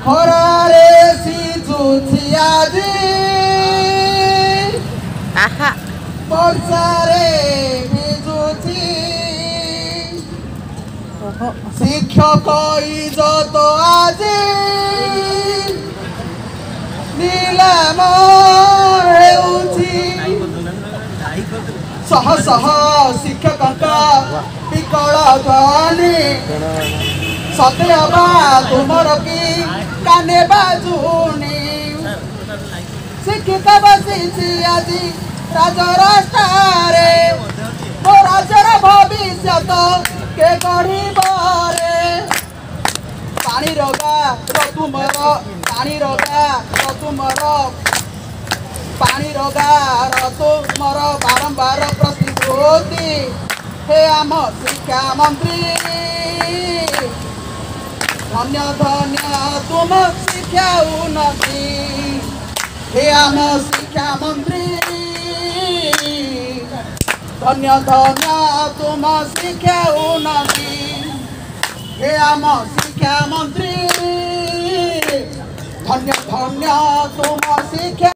खरारे सिझुछि आजी वर्षारे भिजुछि शिक्षक इज्जत आजी नीलाम हेउछि शह शह शिक्षक विकल ध्वनि सत्यबा तुमर की काने बाजुनी शिक्षित बसी आज राजरास्तारे मो राज्यर भविष्य के गढ़े पानी रगा तुमर पानी रगा तुमर पानी रगा तुमर बारंबार प्रतिश्रुति हे आम शिक्षा मंत्री धन्य धन्य तुम शिक्षा उन्नति हे आम शिक्षा मंत्री धन्य धन्य तुम शिक्षा उन्नति हे आम शिक्षा मंत्री धन्य धन्य तुम शिक्षा